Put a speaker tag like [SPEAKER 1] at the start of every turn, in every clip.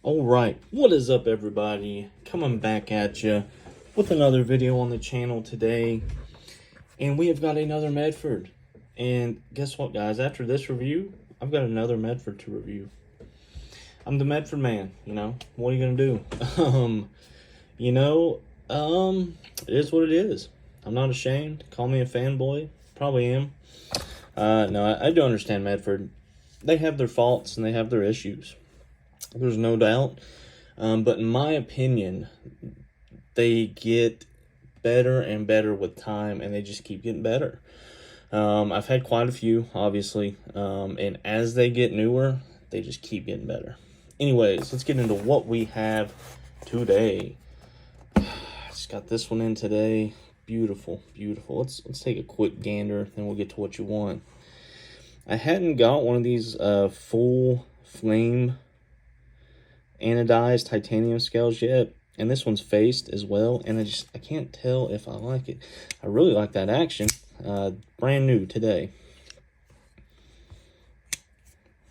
[SPEAKER 1] All right, what is up, everybody? Coming back at you with another video on the channel today, and we have got another Medford. And guess what, guys? After this review, I've got another Medford to review. I'm the Medford man, you know. What are you gonna do? It is what it is. I'm not ashamed. Call me a fanboy. Probably am. No, I do understand Medford. They have their faults and they have their issues. There's no doubt. But in my opinion, they get better and better with time, and they just keep getting better. I've had quite a few, obviously, and as they get newer, they just keep getting better. Anyways, let's get into what we have today. Just got this one in today. Beautiful, beautiful. Let's take a quick gander, then we'll get to what you want. I hadn't got one of these full flame anodized titanium scales yet, and this one's faced as well, and I can't tell if I like it. I really like that action. Brand new today.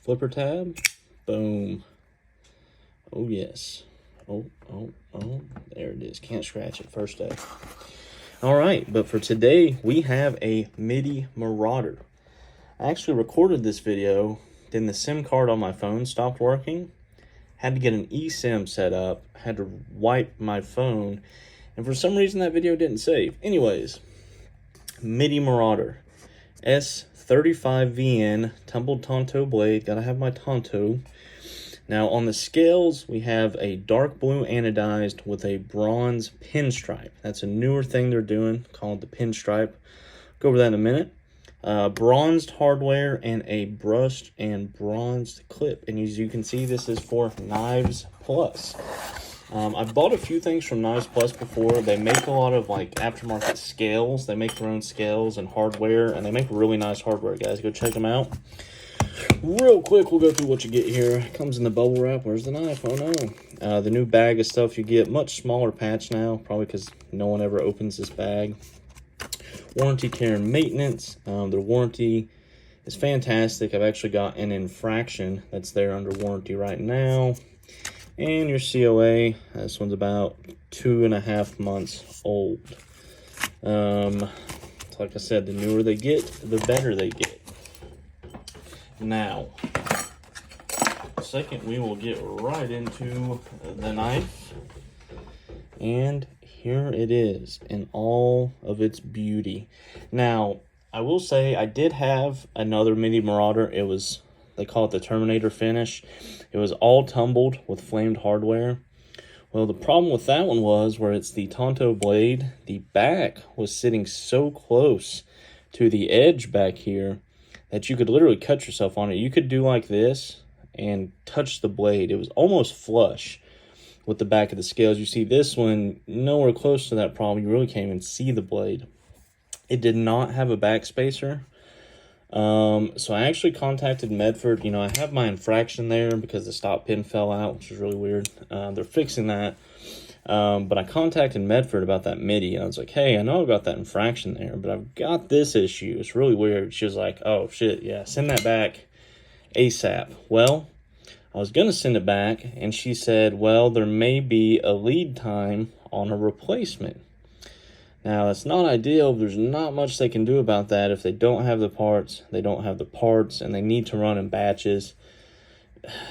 [SPEAKER 1] Flipper tab, boom. Oh yes. Oh, there it is. Can't scratch it first day. All right, but for today we have a midi marauder. I actually recorded this video, then the SIM card on my phone stopped working. Had to get an eSIM set up, had to wipe my phone, and for some reason that video didn't save. Anyways, midi marauder, S35VN, tumbled Tonto blade, gotta have my Tonto. Now on the scales, we have a dark blue anodized with a bronze pinstripe. That's a newer thing they're doing, called the pinstripe. Go over that in a minute. Bronzed hardware and a brushed and bronzed clip, and as you can see, this is for Knives Plus. I've bought a few things from Knives Plus before. They make a lot of like aftermarket scales. They make their own scales and hardware, and they make really nice hardware, guys. Go check them out. Real quick, we'll go through what you get here. It comes in the bubble wrap. Where's the knife? Oh no. The new bag of stuff you get, much smaller patch now, probably because no one ever opens this bag. Warranty, care, and maintenance. Their warranty is fantastic. I've actually got an infraction that's there under warranty right now. And your COA, this one's about 2.5 months old. Like I said, the newer they get, the better they get. Now, second, we will get right into the knife. And here it is in all of its beauty. Now, I will say I did have another midi marauder. It was, they call it the Terminator finish. It was all tumbled with flamed hardware. Well, the problem with that one was where it's the Tonto blade, the back was sitting so close to the edge back here that you could literally cut yourself on it. You could do like this and touch the blade. It was almost flush with the back of the scales. You see this one, nowhere close to that problem. You really can't even see the blade. It did not have a back spacer. So I actually contacted Medford. You know, I have my infraction there because the stop pin fell out, which is really weird. They're fixing that. But I contacted Medford about that midi. I was like, hey, I know I've got that infraction there, but I've got this issue. It's really weird. She was like, oh, shit, yeah, send that back ASAP. Well, I was going to send it back, and she said, well, there may be a lead time on a replacement. Now, that's not ideal. There's not much they can do about that. If they don't have the parts, they don't have the parts, and they need to run in batches.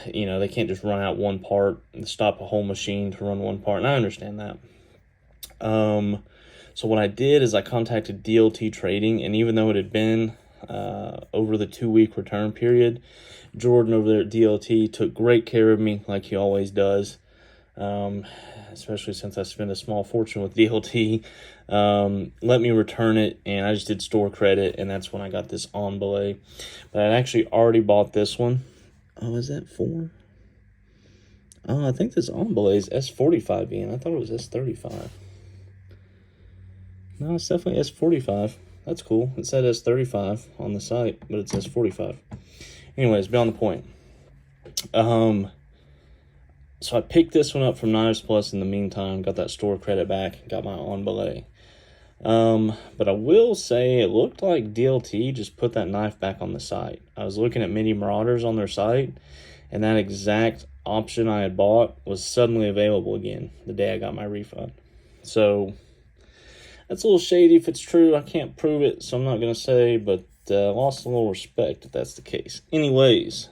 [SPEAKER 1] You know, they can't just run out one part and stop a whole machine to run one part, and I understand that. So what I did is I contacted DLT Trading, and even though it had been over the 2-week return period, Jordan over there at DLT took great care of me, like he always does, especially since I spent a small fortune with DLT. Let me return it, and I just did store credit, and that's when I got this on belay. But I'd actually already bought this one. Oh, is that 4? Oh, I think this on belay is S45VN. I thought it was S35. No, it's definitely S45. That's cool. It said S35 on the site, but it says 45. Anyways, beyond the point. So I picked this one up from Knives Plus in the meantime, got that store credit back, got my on belay. But I will say it looked like DLT just put that knife back on the site. I was looking at midi marauders on their site, and that exact option I had bought was suddenly available again the day I got my refund. So that's a little shady if it's true. I can't prove it, so I'm not going to say, but lost a little respect if that's the case. Anyways,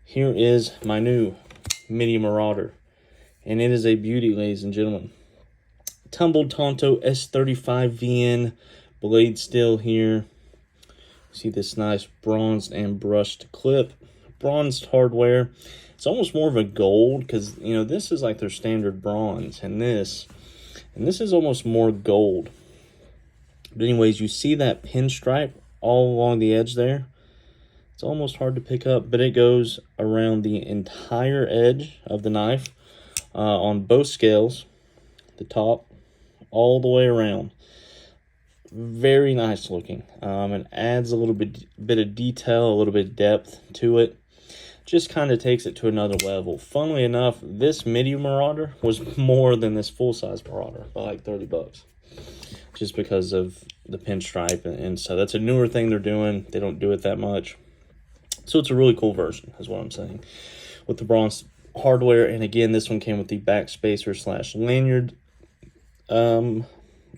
[SPEAKER 1] here is my new Midi Marauder, and it is a beauty, ladies and gentlemen. Tumbled Tonto S35VN blade steel here. See this nice bronzed and brushed clip. Bronzed hardware. It's almost more of a gold because, you know, this is like their standard bronze, and this is almost more gold. But anyways, you see that pinstripe all along the edge there? It's almost hard to pick up, but it goes around the entire edge of the knife on both scales, the top, all the way around. Very nice looking. It adds a little bit of detail, a little bit of depth to it. Just kind of takes it to another level. Funnily enough, this Midi Marauder was more than this full-size Marauder by like 30 bucks. Just because of the pinstripe, and so that's a newer thing they're doing. They don't do it that much. So it's a really cool version, is what I'm saying. With the bronze hardware, and again, this one came with the back spacer / lanyard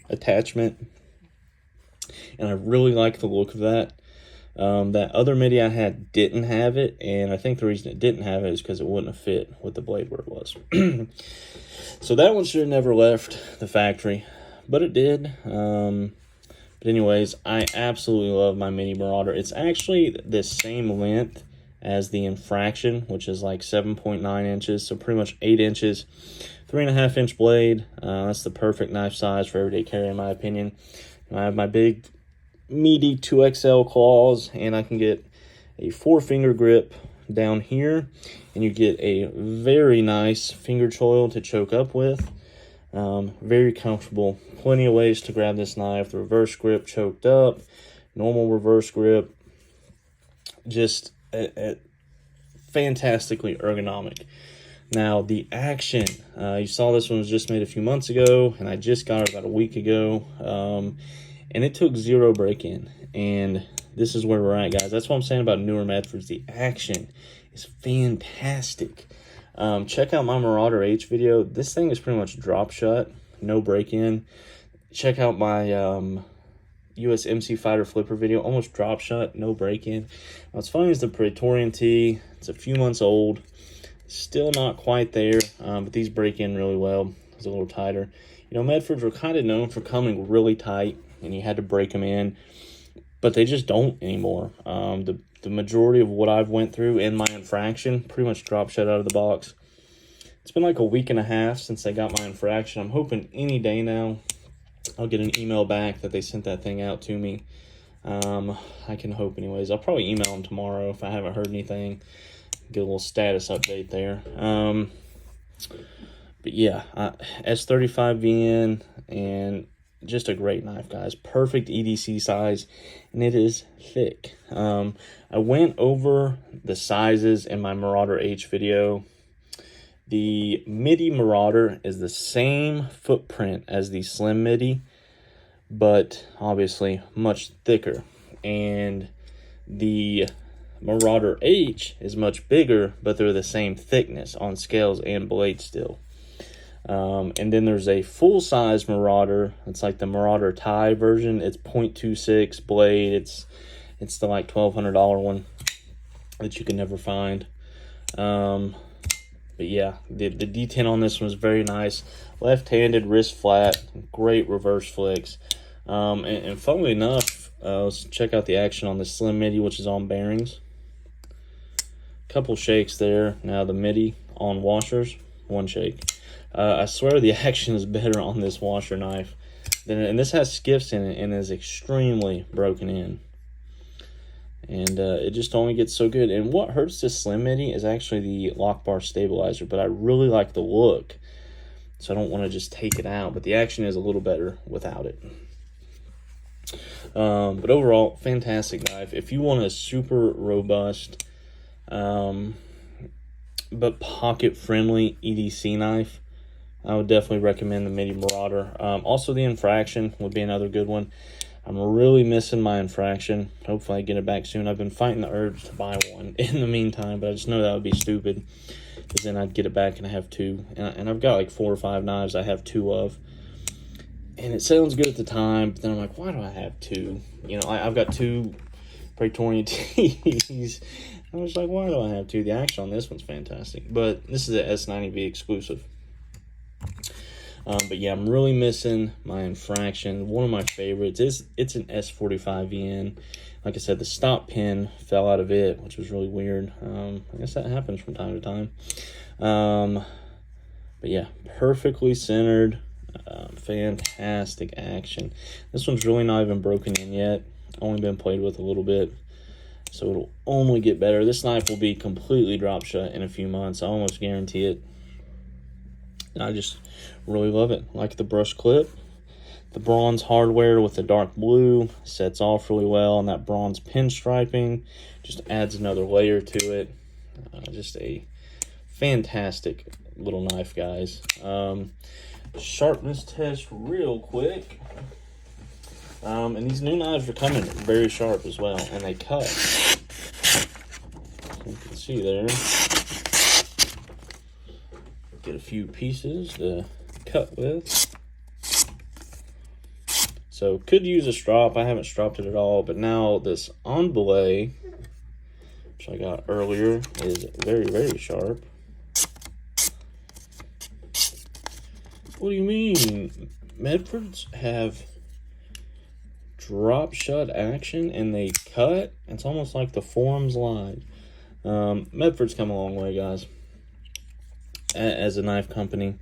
[SPEAKER 1] attachment. And I really like the look of that. That other Midi I had didn't have it, and I think the reason it didn't have it is because it wouldn't have fit with the blade where it was. So that one should have never left the factory, but it did. But anyways, I absolutely love my Midi Marauder. It's actually the same length as the Infraction, which is like 7.9 inches, so pretty much 8 inches. 3.5 inch blade. That's the perfect knife size for everyday carry, in my opinion. I have my big meaty 2XL claws, and I can get a 4-finger grip down here, and you get a very nice finger choil to choke up with. Very comfortable. Plenty of ways to grab this knife. The reverse grip choked up, normal reverse grip. Just fantastically ergonomic. Now, the action, you saw this one was just made a few months ago, and I just got it about a week ago, and it took 0 break-in, and this is where we're at, guys. That's what I'm saying about newer Medfords. The action is fantastic. Check out my Marauder H video. This thing is pretty much drop shut, no break-in. Check out my US MC Fighter Flipper video, almost drop shut, no break-in. What's funny is the Praetorian T. It's a few months old. Still not quite there, but these break in really well. It's a little tighter. You know, Medfords were kind of known for coming really tight, and you had to break them in, but they just don't anymore. The majority of what I've went through in my Infraction pretty much drop shut out of the box. It's been like a week and a half since I got my Infraction. I'm hoping any day now I'll get an email back that they sent that thing out to me. I can hope anyways. I'll probably email them tomorrow if I haven't heard anything. Get a little status update there. But yeah, S35VN, and just a great knife, guys. Perfect EDC size, and it is thick. I went over the sizes in my Marauder H video. The Midi Marauder is the same footprint as the Slim Midi, but obviously much thicker. And the Marauder H is much bigger, but they're the same thickness on scales and blade steel. And then there's a full-size Marauder. It's like the Marauder Tie version. It's .26 blade. It's the like $1,200 one that you can never find. But yeah, the D10 on this one was very nice. Left-handed, wrist flat, great reverse flicks. And funnily enough, let's check out the action on the Slim Midi, which is on bearings. Couple shakes there. Now the Midi on washers, 1 shake. I swear the action is better on this washer knife. And this has skiffs in it and is extremely broken in. And it just only gets so good. And what hurts this Slim Midi is actually the lock bar stabilizer, but I really like the look, so I don't want to just take it out. But the action is a little better without it. But overall, fantastic knife. If you want a super robust, but pocket-friendly EDC knife, I would definitely recommend the Midi Marauder. Also, the Infraction would be another good one. I'm really missing my infraction. Hopefully I get it back soon. I've been fighting the urge to buy one in the meantime, but I just know that would be stupid, because then I'd get it back and I have two. And I've got like 4 or 5 knives I have 2 of. And it sounds good at the time, but then I'm like, why do I have 2? You know, I've got 2 Praetorian tees. I was like, why do I have 2? The action on this one's fantastic. But this is an S90V exclusive. But yeah, I'm really missing my infraction. One of my favorites is it's an S45VN. Like I said, the stop pin fell out of it, which was really weird. I guess that happens from time to time. But yeah, perfectly centered, fantastic action. This one's really not even broken in yet. Only been played with a little bit, so it'll only get better. This knife will be completely drop shut in a few months. I almost guarantee it. And I just really love it. Like the brush clip, the bronze hardware with the dark blue sets off really well, and that bronze pinstriping just adds another layer to it. Just a fantastic little knife, guys. Sharpness test real quick. And these new knives are coming very sharp as well, and they cut. You can see there. Get a few pieces to cut with. So could use a strop. I haven't stropped it at all, but now this on belay, which I got earlier, is very, very sharp. What do you mean? Medfords have drop shut action and they cut? It's almost like the forums lied. Medford's come a long way, guys, as a knife company.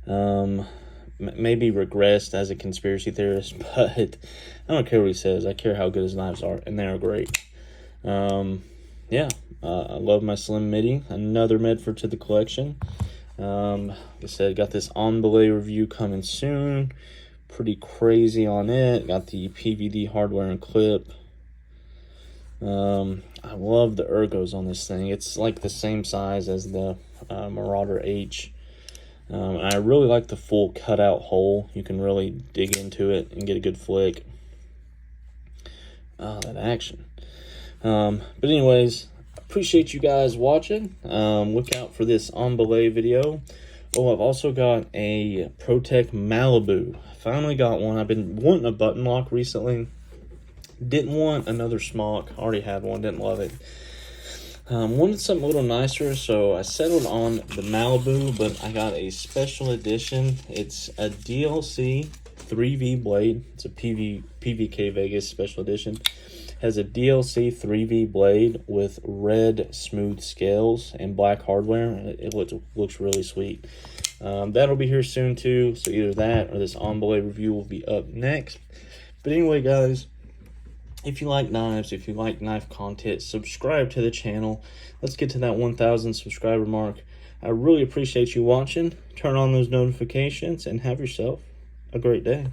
[SPEAKER 1] Maybe regressed as a conspiracy theorist, but I don't care what he says. I care how good his knives are, and they are great. Yeah, I love my slim midi. Another Medford to the collection. Like I said, got this on belay review coming soon. Pretty crazy on it. Got the PVD hardware and clip. I love the ergos on this thing. It's like the same size as the Marauder H. And I really like the full cutout hole. You can really dig into it and get a good flick. That action. But anyways, appreciate you guys watching. Look out for this on belay video. Oh, I've also got a Protec Malibu. Finally got one. I've been wanting a button lock recently. Didn't want another smock. Already had one. Didn't love it. Wanted something a little nicer, so I settled on the Malibu, but I got a special edition. It's a DLC 3V blade. It's a PVK Vegas special edition. Has a DLC 3V blade with red smooth scales and black hardware. It looks really sweet. That'll be here soon too, so either that or this on belay review will be up next. But anyway, guys, if you like knives, if you like knife content, subscribe to the channel. Let's get to that 1,000 subscriber mark. I really appreciate you watching. Turn on those notifications and have yourself a great day.